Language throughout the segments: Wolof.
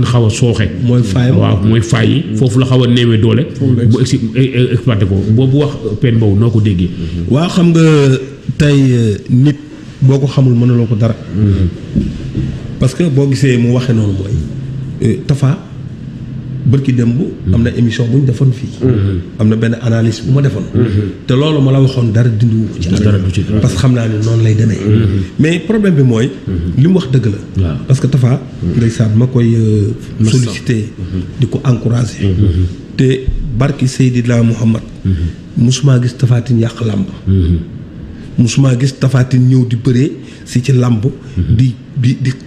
xaw a sooxe. mooy faayam waaw mooy faay yi. foofu la xaw a néewee doole. bu exploité ko boobu wax Pène Mbow noo ko déggee. waaw xam nga tey nit boo ko xamul mënuloo ko dara. parce que boo gisee mu waxee noonu mooy Tafa bërki démb am na émission bu ñu defoon fii. am na benn analyse bu ma defoon. te loolu ma la waxoon dara dindiwu ci dara du ci parce que xam naa ne noonu lay demee. mais problème bi mooy. li mu wax dëgg la. parce que Tafa. ndeysaan ma koy sollicité. di ko encouragé. te barki Seydina Muhammad. musuma gis Tapha Tine yàq làmb. musuma gis Tapha Tine ñëw di bëree si ci làmb. di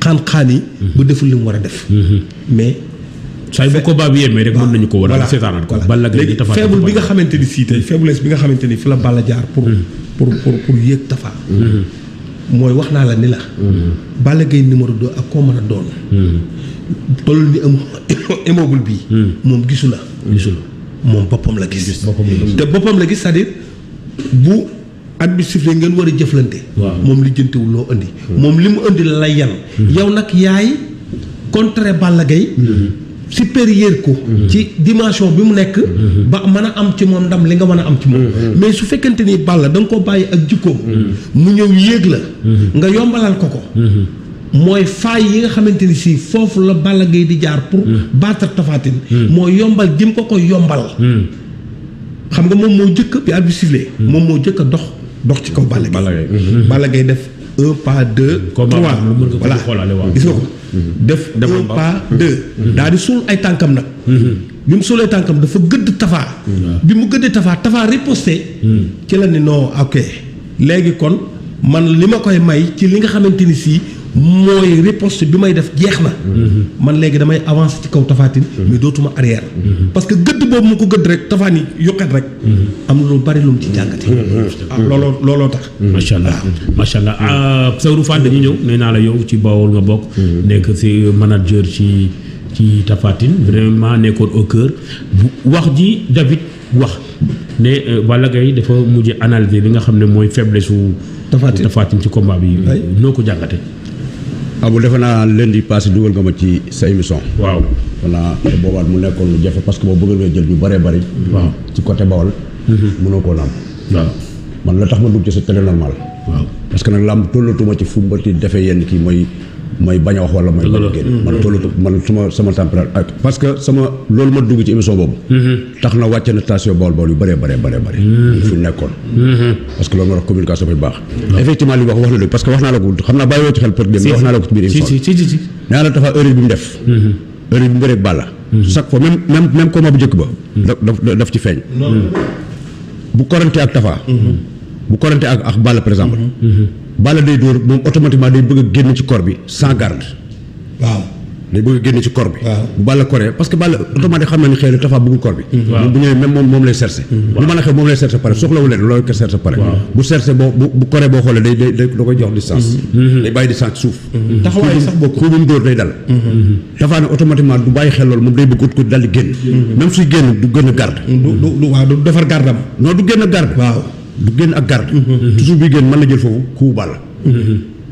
xaan-xaan yi. ba deful li mu war a def. mais. saa yu bu combat bi yemee rek mën nañu ko war a seetaanaat ko. Balla Gaye léegi faible bi nga xamante ni sii tey faiblesse bi nga xamante ni fi la Balla jaar pour yéeg Tapha. mooy wax naa la ni la. Balla Gaye numéro 2 ak koo mën a doon. tollul ni am immeuble bii. moom gisu la. moom boppam la gis. te boppam la gis c'est-à-dire bu at bi sifflé ngeen war a jëflante. moom li jëntewul loo indi. moom li mu indi la lay yan. yow nag yaay contre Balla Gaye. supérieur ko ci dimension bi mu nekk ba mën a am ci moom ndam li nga mën a am ci moom mais su fekkente ni Balla da nga ko bàyyi ak jikkoom mu ñëw yéeg la nga yombalal ko mooy faay yi nga xamante ni si foofu la Balla Gaye di jaar pour battre Tapha Tine mooy yombal jëm ko koy yombal xam nga moom moo jëkk bi arbitre sifflé moom moo jëkk a dox ci kaw Balla Gaye Balla Gaye def 1 pas 2 3 voilà gis nga ko def 1 pas 2 daal di suul ay tànkam nag bi mu suulee tànkam dafa gëdd Tapha bi mu gëddee Tapha riposté ci la ni non ok léegi kon man li ma koy may ci li nga xamante ni si mooy riposte bi may def jeex na man léegi damay avancer ci kaw Tapha Tine mais dootuma arrière parce que gëdd boobu mu ko gëdd rek Tapha ni yuqet rek am na lu bari lu mu ci jàngate looloo tax macha allah Saourou Fall dañu ñëw nee naa la yow ci Bawol nga bokk nekk si manager ci Tapha Tine vraiment nekkoon au cœur bu wax ji David wax ne Balla Gaye dafa mujj analyser li nga xam ne mooy faiblesse su Tapha Tine ci combat bi noo ko jàngate bu defe naa lundi passé dugal nga ma ci sa émission. waaw voilà te boobaat mu nekkoon lu jafe parce que boo bëgg nga jël ñu bëree bëri. waaw ci côté Bawol. mënoo koo làmb. waaw man la tax ma dugg ci c'est très normal. waaw parce que nag làmb tollatuma ci fu mbëti defee yenn kii mooy bañ a wax wala mooy bañ a génn. man tollatu man sama température ak parce que loolu ma dugg ci émission boobu. tax na wàcce na station Bawol yu bëree bëri. fu nekkoon. parce que loolu moo tax communication bi baax. effectivement li wax na dëgg parce que wax naa la ko xam naa bàyyiwoo ci xel peut être wax naa la ko ci biir émission bi. si nee na dafa heure bi mu def. heure bi mu bëreeg Balla. chaque fois même combat bu njëkk ba. daf ci feeñ. bu korante ak Tapha. bu korante ak Balla par exemple. Balla day dóor moom automatiquement day bëgg a génn ci corps bi sans garde. waaw day bëgg a génn ci corps bi. waaw bu Balla koree parce que Balla automatiquement xam na ni xëy na Tapha bëggul corps bi. waaw bu ñëwee même moom lay cherché. lu mën a xew moom lay cherché pare soxlawu leen loolu ko cherché pare. bu cherché bu koree boo xoolee day da koy jox distance. day bàyyi distance ci suuf. taxawaay sax bokk ku mu dóor day dal. Tapha ne automatiquement du bàyyi xel loolu moom day bëgg ut ko dal di génn. même suy génn du gën a garde. du defar gardam. non du génn garde. waaw du génn ak garde. toujours bi génn mën na jël foofu ku Balla.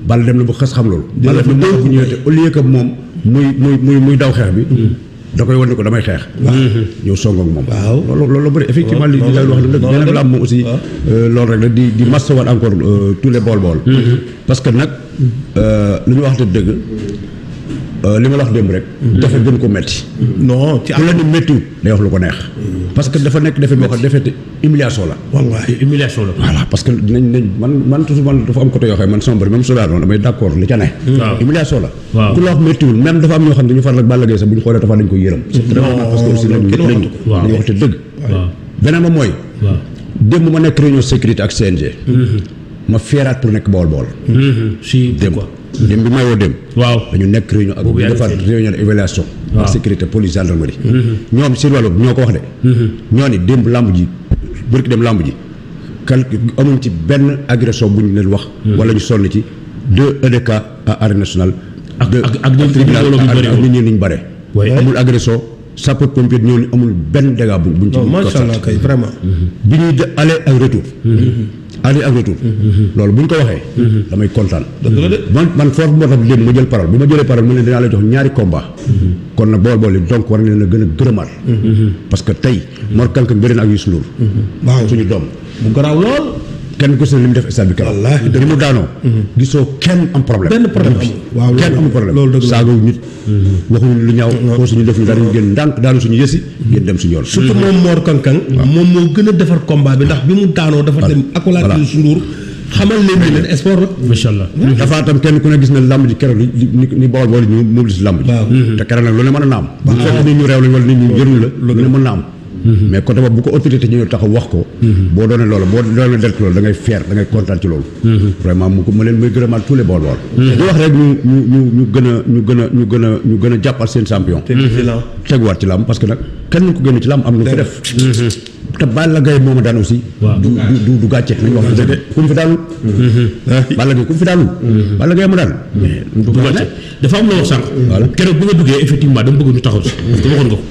Balla dem na ba xas xam loolu. Balla dem na bu ñëwee te au lieu que moom muy daw xeex bi. da koy wan ne ko damay xeex. ñëw song ak moom. waaw loolu la bëri effectivement li lay wax dëgg nee na la am moom aussi. loolu rek la di mastawaat encore tous les bool. parce que nag lu ñu wax dëgg li ma la wax démb rek. dafa gën ko metti. non ci ku la ni méttiwut day wax lu ko neex. parce que dafa nekk defet boo xam defet humiliation la. wallaahi humiliation la. voilà parce que man toujours man dafa am côté yoo xam ne man sama bëri même su daal damay d'accord li ca ne. humiliation la. waaw ku la wax méttiwul même dafa am ñoo xam ne dañu faral ak Balla Gaye sax bu ñu xoolee dafa dañ koy yërëm. c'est très normal parce que aussi nañu dañu waxte dëgg. beneen ma mooy. démb ma nekk réunion sécurité ak CNG. ma feeraat pour nekk Bawol. si démb démb bi may woo démb. waaw dañu nekk réunion ak bu defaat réunion d'évaluation. ak sécurité police gendarmerie. ñoom si loolu ñoo ko wax de. ñoo ni démb làmb ji bërki dem làmb ji amuñ ci benn agression bu ñu leen wax. wala ñu sonn ci 2 EDK à arène nationale. ak nit ñi niñ bare. amul agression sapeur pompier ñoo ni amul benn dégât buñ ci. macha allah kay vraiment. bi ñuy aller ak retour. aller ak retour. loolu bu ñu ko waxee. damay kontaan. man foofu moo tax démb ma jël parole bi ma jëlee parole mu ne dinaa la jox ñaari combat. kon nag bool yi donc war na leen a gën a gërëmaat. parce que tey Mor Kang Kang bëri na ak Youssou Ndour. waaw suñu doom. mu garaaw lool. kenn ku si ne li mu def stade bi keroog. wallaahi ni mu daanoo. gisoo kenn am problème. benn problème amul. waaw kenn amul problème. loolu dëgg la saagawu nit. waxuñu lu ñaaw. foo suñu def ñu daal ñu génn ndànk daanu suñu yësi. ngeen dem suñu yoon. surtout moom Mor Kang Kang. moom moo gën a defar combat bi ndax bi mu daanoo dafa dem. accolade Youssou Ndour xamal leen ni leen sport la. macha allah. dafa tam kenn ku ne gis na lamb ji keroog ni Bawol ñu mobilise lamb ji. te keroog nag lu ne mën a naam. bu fekkee nit ñu réew lañ wala nit ñu yërnu la lu ne mën na am. mais côté boobu bu ko autorité ñu taxaw wax ko. boo doonee loolu boo doonee deret loolu da ngay fier da ngay kontaan ci loolu. vraiment ma leen may gërëmaat tous les Bawol. di wax rek ñu gën a jàppal seen champion. teguwaat ci lamb parce que nag kenn ko génn ci lamb am na fi def. te Balla Gaye mooma daan aussi. du gàcce nañu wax dëgg ku mu fi daanul. Balla Gaye ku mu fi daanul. Balla Gaye ma daan. du gàcce dafa am loo wax sànq. voilà keroog bi nga duggee effectivement dama bëgg ñu taxaw si. parce que waxoon nga ko.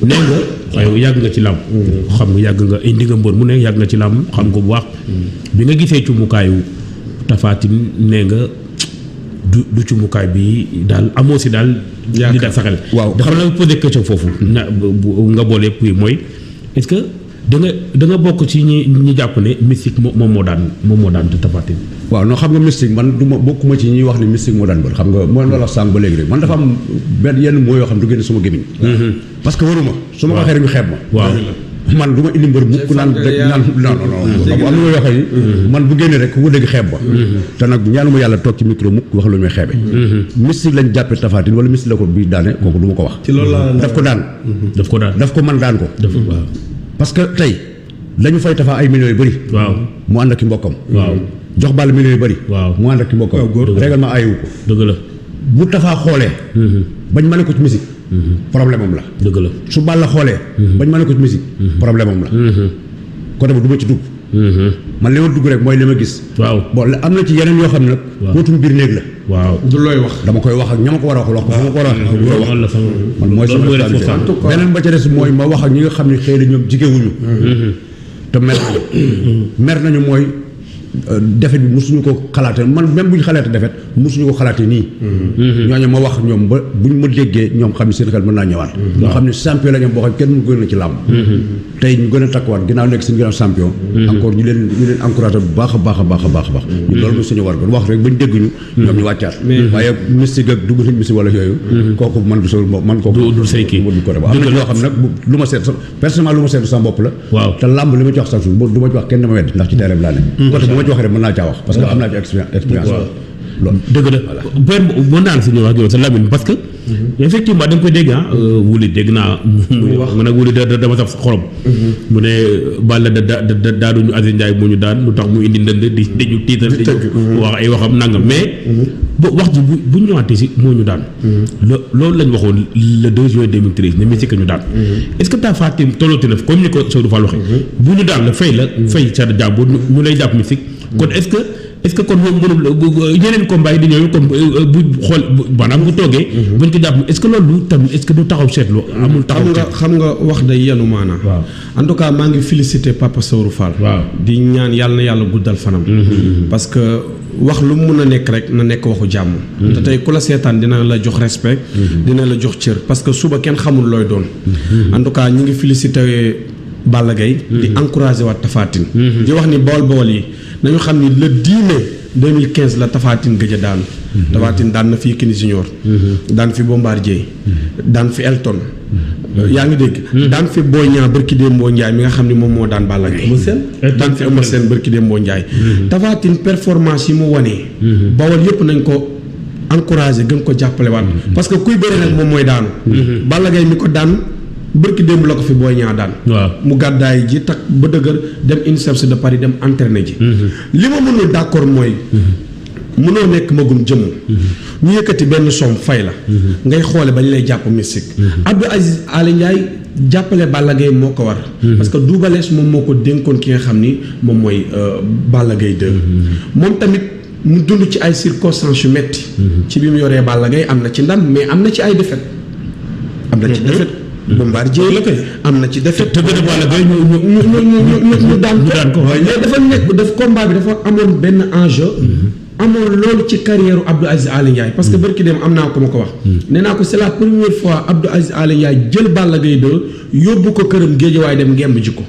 nee nga waaye yàgg nga ci làmb. xam nga yàgg nga indi nga mbër mu ne yàgg nga ci làmb xam nga bu baax. bi nga gisee cumukaayu Tapha Tine nee nga du cumukaay bi daal amoo si daal. li daal sa xel. waaw dafa la posé question foofu. nga boole puis mooy est-ce que. da nga bokk ci ñi jàpp ne mystique moom moo daan Tapha Tine. waaw non xam nga mystique man du ma bokkuma ci ñi wax ne mystique moo daan bër xam nga mooy wala sànq ba léegi rek man dafa am benn yenn mooy yoo xam du génne suma gémmiñ. parce que waruma su ma ko waxee rek ñu xeeb ma. waaw man du ma indi mbër mukk naan non am na yoo xam ne man bu génnee rek ku ko dégg xeeb ba. te nag ñaanuma yàlla toog ci micro mukk wax lu muy xeebe. mystique lañ jàppee Tapha Tine wala mystique la ko bii daane kooku du ma ko wax. ci loolu la daf ko daan. daf ko man daan ko. parce que tey lañu fay Tapha ay millions yu bëri. waaw mu ànd ak ki mbokkam. waaw jox Balla millions yu bëri. waaw mu ànd ak ki mbokkam. règlement ayewu ko. dëgg la bu Tapha xoolee. bañ mën ko ci musique. problème am la. dëgg la su Balla xoolee. bañ mën ko ci musique. problème am la. côté bu du ma ci dugg. man li ma dugg rek mooy li ma gis. waaw bon am na ci yeneen yoo xam ne nag. waaw bootum biir néeg la. waaw du looy wax. dama koy wax ak ña ma ko war a wax ko fu ma ko war a wax. man mooy sama responsabilité beneen ba ca des mooy ma wax ak ñi nga xam ne xëy na ñoom jigéewuñu. te mer nañu mooy defet bi mosuñu ko xalaatee man même bu ñu xalaatee defet mosuñu ko xalaatee nii. ñooñu ma wax ñoom ba buñ ma déggee ñoom xam ne seen xel mën naa ñëwaat. ñoo xam ne champion la ñoom boo xam kenn mu gën a ci làmb. tey ñu gën a takkuwaat ginnaaw nekk seen ginnaaw champion. encore ñu leen encouragé bu baax a baax a baax a baax a baax. ñu loolu mooy suñu war ba wax rek bañ dégg ñu. ñoom ñu wàccaat. waaye mystique ak dugg nañ mystique wala yooyu. kooku man du sol man kooku. du say kii du ko def am na ñoo xam nag lu ma seet personnellement lu ma seetu sama bopp la. waaw te làmb li ma ci wax sax du ma ci wax kenn dama wedd ndax ci terrain bi laa ne côté bu ma ci waxee rek mën naa caa wax parce que am naa ci expérience loolu dëgg la mën naa la si ñëw wax yow sa Lamine parce que effectivement da nga koy dégg wuli dégg naa muy wax nga nag wuli dama saf xorom mu ne Balla daanuñu Aziz Ndiaye moo ñu daan lu tax mu indi ndënd di ñu tiital di wax ay waxam nangam mais wax ji bu ñu ñëwaatee si moo ñu daan loolu lañ waxoon le 2 juin 2013 ne Messi que ñu daan est-ce que Tapha Tine tollooti na comme ni ko Sow Fall waxee bu ñu daan la fay sa jàmbur ñu lay jàpp Messi kon est-ce que kon moom mënul yeneen combat yi di ñëw kon bu xool maanaam bu toogee. buñ ko jàpp est-ce que loolu tamit est-ce que du taxaw seetlu amul taxaw xam nga wax day yenu maanaam. waaw en tout cas maa ngi féliciter Papa Sow Fall. waaw di ñaan yàlla na yàlla guddal fanam. parce que wax lu mu mun a nekk rek na nekk waxu jàmm. te tey ku la seetaan dina la jox respect. dina la jox cër parce que suba kenn xamul looy doon. en tout cas ñu ngi féliciter Balla Gaye di encourager waat Tapha Tine. di wax ni bool yi. nañu xam ni le 10 mai 2015 la Tapha Tine gëj a daanu. Tapha Tine daan na fi Yékini Junior. daan fi Bombardier. daan fi Elton. yaa ngi dégg. daan fi Boy Niang barki Dembo Ndiaye mi nga xam ni moom moo daan Balla Gaye. daan fi Eumeu Sène barki Dembo Ndiaye. Tapha Tine performance yi mu wanee. Bawol yëpp nañ ko encouragé gën ko jàppale waat. parce que kuy bëri nag moom mooy daanu. Balla Gaye mi ko daan. bërki démb la ko fi Boy Niang daan. waaw mu gàddaay ji takk ba dëgër dem INSEPS de Paris dem entraîné ji. li ma mënul d'accord mooy. mënoo nekk magum jëmm. ñu yëkkati benn somme fay la. ngay xoole ba ñu lay jàpp mystique. Abdou Aziz Aly Ndiaye jàppale Balla Gaye moo ko war. parce que Double Less moom moo ko dénkoon ki nga xam ni moom mooy Balla Gaye 2. moom tamit mu dund ci ay circonstances yu metti ci bi mu yoree Balla Gaye am na ci ndam mais am na ci ay défaite. am na ci défaite. Bombardier la kay. am na ci défaite. te gën a Balla Gaye ñu daan ko. mais dafa nekk combat bi dafa amoon benn enjeu. amoon loolu ci carrière Abdou Aziz Aly Ndiaye parce que barki dem am naa ko ma ko wax. nee naa ko c'est la première fois Abdou Aziz Aly Ndiaye jël Balla Gaye 2 yóbbu ko këram Géejawaay dem ngemb ji ko.